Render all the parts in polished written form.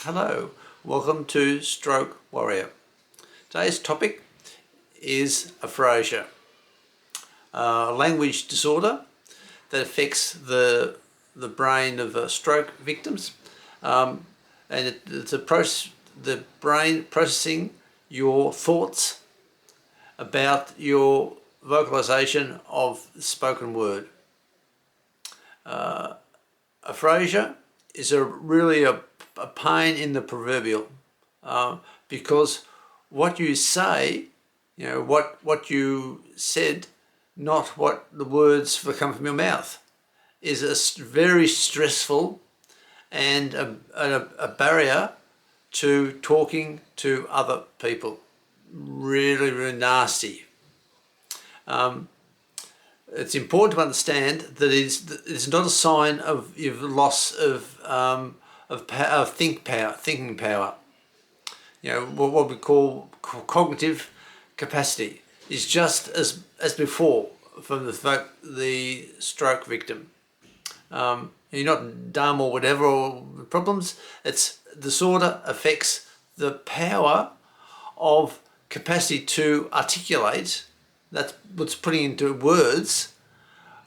Hello, welcome to Stroke Warrior. Today's topic is aphasia, a language disorder that affects the brain of stroke victims, and it's a process, the brain processing your thoughts about your vocalization of spoken word. Aphasia is really a pain in the proverbial, because what you say, what you said, not what the words that come from your mouth, is a very stressful and a barrier to talking to other people. Really, really nasty. It's important to understand that it's not a sign of your loss of thinking power. What we call cognitive capacity is just as before from the stroke victim. You're not dumb or whatever, or problems. It's disorder affects the power of capacity to articulate. That's what's putting into words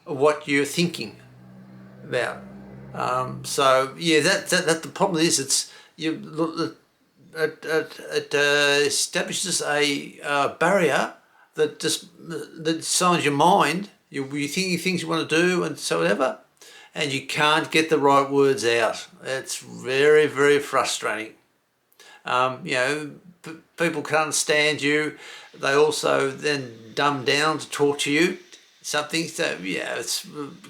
what you're thinking about. So yeah, that the problem is it establishes a barrier that signs your mind. You're thinking things you want to do and so whatever, and you can't get the right words out. It's very, very frustrating. People can't understand you. They also then dumb down to talk to you something. So yeah, it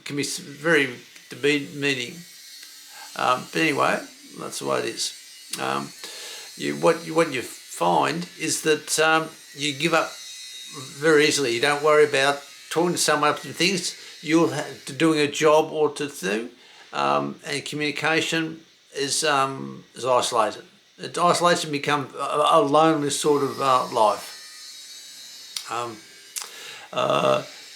can be very demeaning. But anyway, that's the way it is. What you find is that you give up very easily. You don't worry about talking to someone about things. You're doing a job or to do, and communication is isolated. Isolation becomes a lonely sort of life.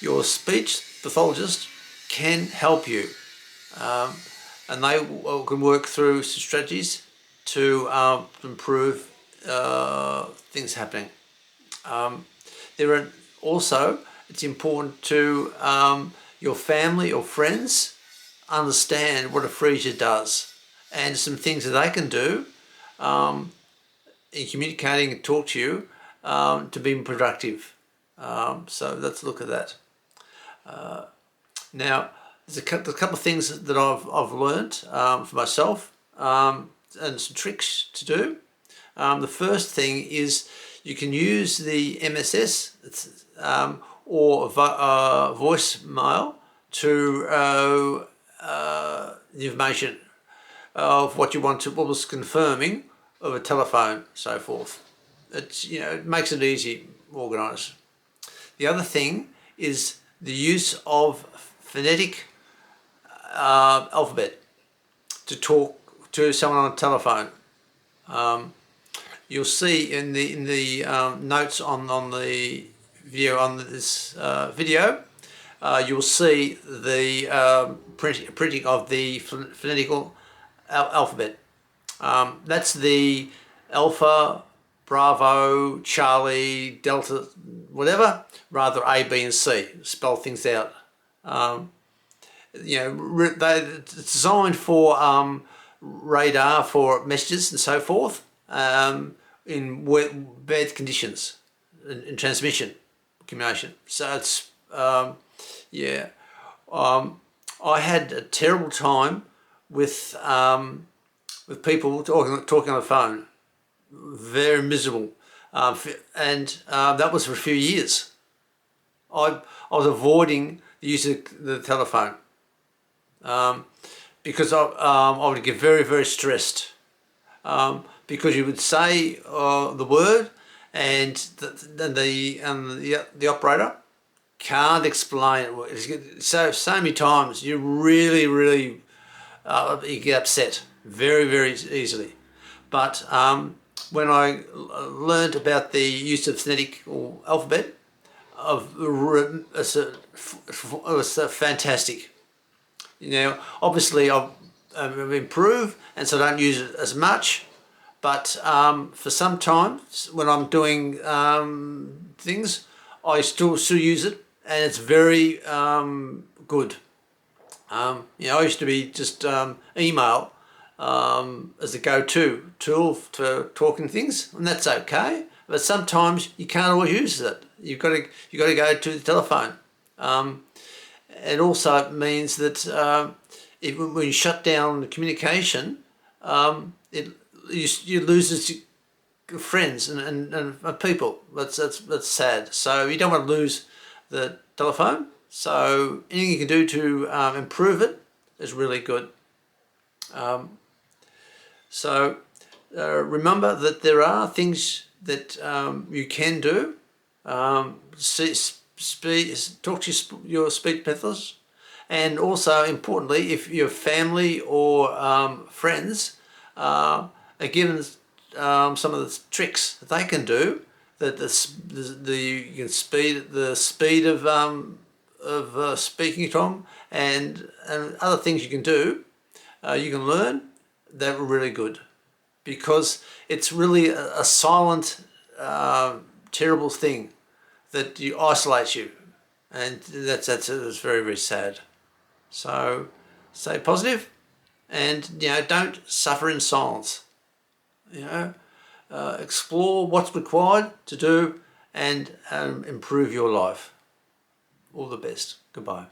Your speech pathologist can help you, and they can work through some strategies to improve things happening. It's important to your family or friends understand what aphasia does and some things that they can do in communicating and talk to you to be productive. So let's look at that. Now, there's a couple of things that I've learned for myself and some tricks to do. The first thing is you can use the MSS or voicemail to the information of what you want to, what was confirming of a telephone, so forth. It makes it easy, organised. The other thing is the use of phonetic alphabet to talk to someone on a telephone. You'll see in the notes on the video on this video, you'll see the printing of the phonetical alphabet. That's the Alpha, Bravo, Charlie, Delta, whatever, rather A, B and C, spell things out. It's designed for radar, for messages and so forth, in bad conditions, in transmission, communication. So it's, I had a terrible time with people talking on the phone. Very miserable, and that was for a few years. I was avoiding the use of the telephone because I would get very, very stressed, because you would say the word and the operator can't explain it. So many times you really, really you get upset very, very easily. But when I learned about the use of phonetic or alphabet, it was fantastic. Obviously I've improved, and so I don't use it as much, But for some times when I'm doing things, I still use it, and it's very good. I used to be just email as a go-to tool for talking things, and that's okay. But sometimes you can't always use it. You've got to go to the telephone. It also means that when you shut down the communication, you lose friends and people. That's sad. So you don't want to lose the telephone. So anything you can do to improve it is really good. Remember that there are things that you can do. Talk to your speech pathologist, and also importantly, if your family or friends are given some of the tricks that they can do, that you can speed the speed of speaking to them, and other things you can do, you can learn. They're really good, because it's really a silent, terrible thing that isolates you, and that's very, very sad. So stay positive, and don't suffer in silence. Explore what's required to do, and improve your life. All the best. Goodbye.